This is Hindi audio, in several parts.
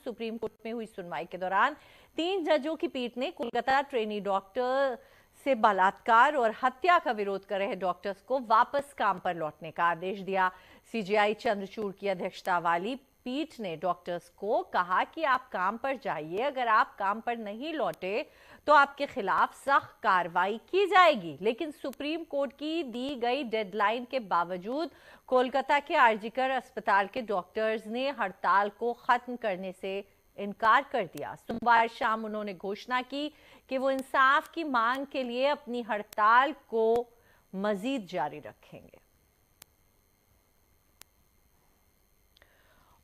सुप्रीम कोर्ट में हुई सुनवाई के दौरान 3 जजों की पीठ ने कोलकाता ट्रेनी डॉक्टर से बलात्कार और हत्या का विरोध कर रहे डॉक्टर्स को वापस काम पर लौटने का आदेश दिया। सीजेआई चंद्रचूड़ की अध्यक्षता वाली पीठ ने डॉक्टर्स को कहा कि आप काम पर जाइए, अगर आप काम पर नहीं लौटे तो आपके खिलाफ सख्त कार्रवाई की जाएगी। लेकिन सुप्रीम कोर्ट की दी गई डेडलाइन के बावजूद कोलकाता के आरजीकर अस्पताल के डॉक्टर्स ने हड़ताल को खत्म करने से इनकार कर दिया। सोमवार शाम उन्होंने घोषणा की कि वो इंसाफ की मांग के लिए अपनी हड़ताल को मजीद जारी रखेंगे।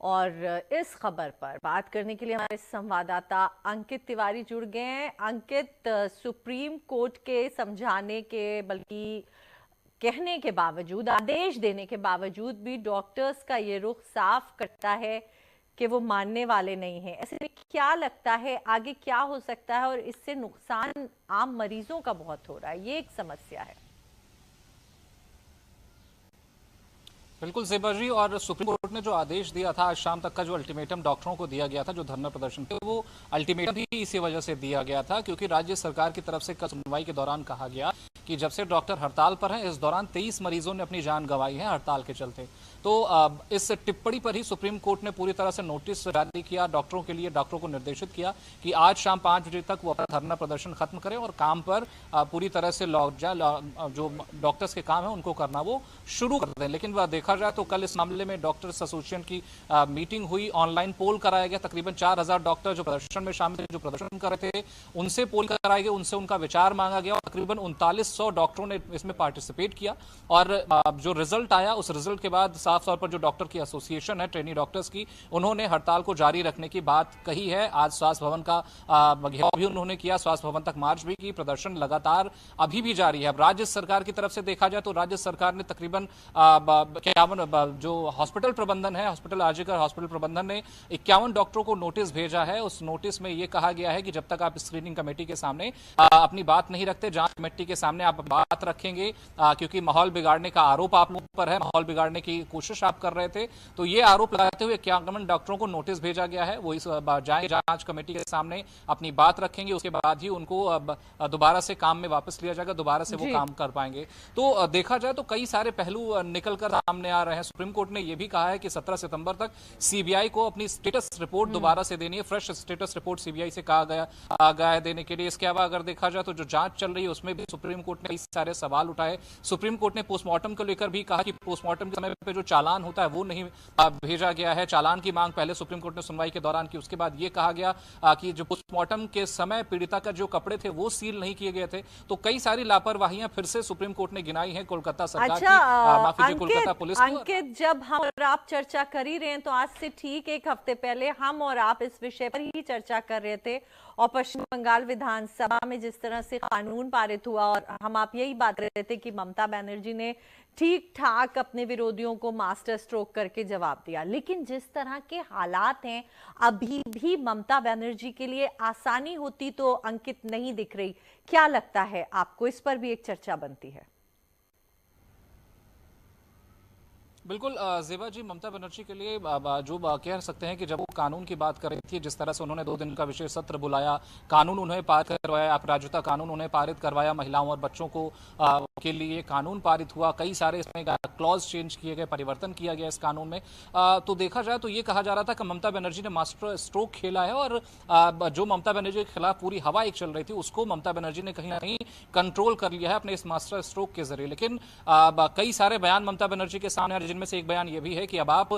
और इस खबर पर बात करने के लिए हमारे संवाददाता अंकित तिवारी जुड़ गए हैं। अंकित, सुप्रीम कोर्ट के समझाने के बल्कि कहने के बावजूद, आदेश देने के बावजूद भी डॉक्टर्स का ये रुख साफ करता है कि वो मानने वाले नहीं हैं। ऐसे में क्या लगता है आगे क्या हो सकता है और इससे नुकसान आम मरीजों का बहुत हो रहा है, ये एक समस्या है। बिल्कुल ज़ेबा जी, और सुप्रीम कोर्ट ने जो आदेश दिया था आज शाम तक का, जो अल्टीमेटम डॉक्टरों को दिया गया था जो धरना प्रदर्शन पे, वो अल्टीमेटम भी इसी वजह से दिया गया था क्योंकि राज्य सरकार की तरफ से कल सुनवाई के दौरान कहा गया कि जब से डॉक्टर हड़ताल पर हैं, इस दौरान 23 मरीजों ने अपनी जान गंवाई है हड़ताल के चलते। तो इस टिप्पणी पर ही सुप्रीम कोर्ट ने पूरी तरह से नोटिस जारी किया डॉक्टरों के लिए, डॉक्टरों को निर्देशित किया कि आज शाम 5 बजे तक वो अपना धरना प्रदर्शन खत्म करें और काम पर पूरी तरह से लौट जाए, जो डॉक्टर्स के काम है उनको करना वो शुरू कर दें। लेकिन देखा जाए तो कल इस मामले में डॉक्टर्स एसोसिएशन की मीटिंग हुई, ऑनलाइन पोल कराया गया। तकरीबन 4000 डॉक्टर जो प्रदर्शन में शामिल थे, जो प्रदर्शन कर रहे थे, उनसे पोल कराए गए, उनसे उनका विचार मांगा गया और तकरीबन 3900 डॉक्टरों ने इसमें पार्टिसिपेट किया। और जो रिजल्ट आया, उस रिजल्ट के बाद साफ तौर पर जो डॉक्टर की एसोसिएशन है ट्रेनी डॉक्टर्स की, उन्होंने हड़ताल को जारी रखने की बात कही है। आज स्वास्थ्य भवन का घेराव भी उन्होंने किया, स्वास्थ्य भवन तक मार्च भी की। प्रदर्शन लगातार अभी भी जारी है। अब राज्य सरकार की तरफ से देखा जाए तो राज्य सरकार ने तकरीबन 51 जो हॉस्पिटल प्रबंधन है, हॉस्पिटल आरजीकर हॉस्पिटल प्रबंधन ने 51 डॉक्टरों को नोटिस भेजा है। उस नोटिस में यह कहा गया है कि जब तक आप स्क्रीनिंग कमेटी के सामने अपनी बात नहीं रखते, जांच कमेटी के सामने आप बात रखेंगे, क्योंकि माहौल बिगाड़ने का आरोप आप लोगों पर है, माहौल बिगाड़ने की कोशिश आप कर रहे थे, तो ये आरोप लगाते हुए 51 डॉक्टरों को नोटिस भेजा गया है। वो इस जाएंगे जांच कमेटी के सामने, अपनी बात रखेंगे, उसके बाद ही उनको दोबारा से काम में वापस लिया जाएगा, दोबारा से वो काम कर पाएंगे। तो देखा जाए तो कई सारे पहलू निकलकर सामने आ रहे हैं। सुप्रीम कोर्ट ने यह भी कहा है कि 17 सितंबर तक सीबीआई को अपनी स्टेटस रिपोर्ट दोबारा से देनी है, फ्रेश स्टेटस रिपोर्ट सीबीआई से कहा गया है देने के लिए। इसके अलावा अगर देखा जाए तो जो जांच चल रही है उसमें भी सुप्रीम कोर्ट ने कई सारे सवाल उठाए। सुप्रीम कोर्ट ने पोस्टमार्टम को लेकर भी कहा कि पोस्टमार्टम के समय पे जो चालान होता है वो नहीं भेजा गया है। चालान की मांग पहले सुप्रीम कोर्ट ने सुनवाई के दौरान की, उसके बाद ये कहा गया कि जो पोस्टमार्टम के समय पीड़िता का जो कपड़े थे वो सील नहीं किए गए थे। तो कई सारी लापरवाहियां फिर से सुप्रीम कोर्ट ने गिनाई है कोलकाता सरकार की, माफ कीजिए कोलकाता पुलिस की। अंकित, जब हम और आप चर्चा कर ही रहे हैं तो आज से ठीक एक हफ्ते पहले हम और आप इस विषय पर ही चर्चा कर रहे थे और पश्चिम बंगाल विधानसभा में जिस तरह से कानून पारित हुआ और हम आप यही बात कर रहे थे कि ममता बनर्जी ने ठीक ठाक अपने विरोधियों को मास्टर स्ट्रोक करके जवाब दिया। लेकिन जिस तरह के हालात हैं अभी भी ममता बनर्जी के लिए आसानी होती तो अंकित नहीं दिख रही। क्या लगता है आपको, इस पर भी एक चर्चा बनती है? बिल्कुल ज़ेबा जी, ममता बनर्जी के लिए जो कह सकते हैं कि जब वो कानून की बात कर रही थी, जिस तरह से उन्होंने 2 दिन का विशेष सत्र बुलाया, कानून उन्हें पारित करवाया, अपराजिता कानून उन्हें पारित करवाया, महिलाओं और बच्चों को के लिए कानून पारित हुआ, कई सारे इसमें क्लॉज चेंज किए गए, परिवर्तन किया गया इस कानून में। तो देखा जाए तो ये कहा जा रहा था कि ममता बनर्जी ने मास्टर स्ट्रोक खेला है और जो ममता बनर्जी के खिलाफ पूरी हवा एक चल रही थी उसको ममता बनर्जी ने कहीं ना कहीं कंट्रोल कर लिया है अपने इस मास्टर स्ट्रोक के जरिए। लेकिन कई सारे बयान ममता बनर्जी के सामने, जिनमें से एक बयान ये भी है कि अब आप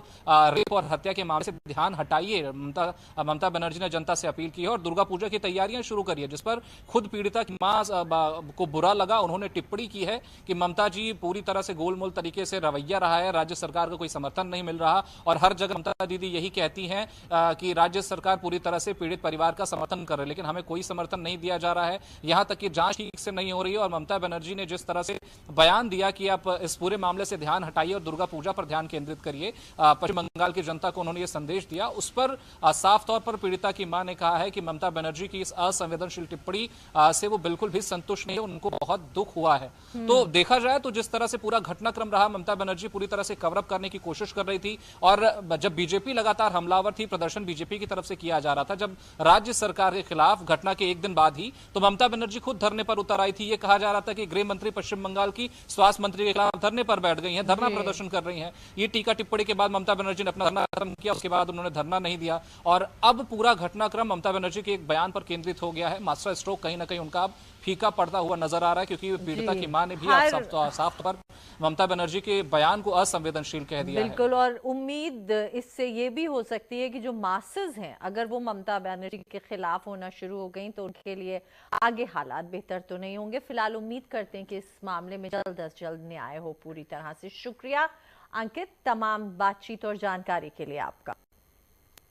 रेप और हत्या के मामले से ध्यान हटाइए। ममता बनर्जी ने जनता से अपील की है और दुर्गा पूजा की तैयारियां शुरू करी है, जिस पर खुद पीड़िता की मां को बुरा लगा। उन्होंने टिप्पणी की है कि ममता जी पूरी तरह से गोलमोल तरीके से रवैया रहा है, राज्य सरकार का कोई समर्थन नहीं मिल रहा और हर जगह ममता दीदी यही कहती हैं कि राज्य सरकार पूरी तरह से पीड़ित परिवार का समर्थन कर रही है, लेकिन हमें कोई समर्थन नहीं दिया जा रहा है, यहां तक कि जांच ठीक से नहीं हो रही है। और ममता बनर्जी ने जिस तरह से बयान दिया कि आप इस पूरे मामले से ध्यान हटाइए और दुर्गा पूजा ऊर्जा पर ध्यान केंद्रित करिए। पश्चिम बंगाल की जनता को उन्होंने ये संदेश दिया। उस पर साफ तौर पर पीड़िता की मां ने कहा है कि ममता बनर्जी की इस असंवेदनशील टिप्पणी से वो बिल्कुल भी संतुष्ट नहीं है, उनको बहुत दुख हुआ है। तो देखा जाए तो जिस तरह से पूरा घटनाक्रम रहा, ममता बनर्जी पूरी तरह से कवरअप करने की कोशिश कर रही थी और जब बीजेपी लगातार हमलावर थी, प्रदर्शन बीजेपी की तरफ से किया जा रहा था, जब राज्य सरकार के खिलाफ घटना के एक दिन बाद ही तो ममता बनर्जी खुद धरने पर उतर आई थी। ये कहा जा रहा था कि गृह मंत्री पश्चिम बंगाल की स्वास्थ्य मंत्री के खिलाफ धरने पर बैठ गई हैं, धरना प्रदर्शन कर रही हैं। ये टीका टिप्पणी के बाद ममता बनर्जी ने अपना धरना खत्म किया, उसके बाद उन्होंने धरना नहीं दिया और अब पूरा घटनाक्रम ममता बनर्जी के एक बयान पर केंद्रित हो गया है। मास्टर स्ट्रोक कहीं ना कहीं उनका अब फीका पड़ता हुआ नजर आ रहा है, क्योंकि पीड़िता की मां ने भी साफ तौर पर ममता बनर्जी के बयान को असंवेदनशील कह दिया है। बिल्कुल, और उम्मीद इससे ये भी हो सकती है कि जो मासेस हैं, अगर वो ममता बनर्जी के खिलाफ होना शुरू हो गई तो उनके लिए आगे हालात बेहतर तो नहीं होंगे। फिलहाल उम्मीद करते हैं कि इस मामले में जल्द अज जल्द न्याय हो पूरी तरह से। शुक्रिया अंकित, तमाम बातचीत और जानकारी के लिए आपका।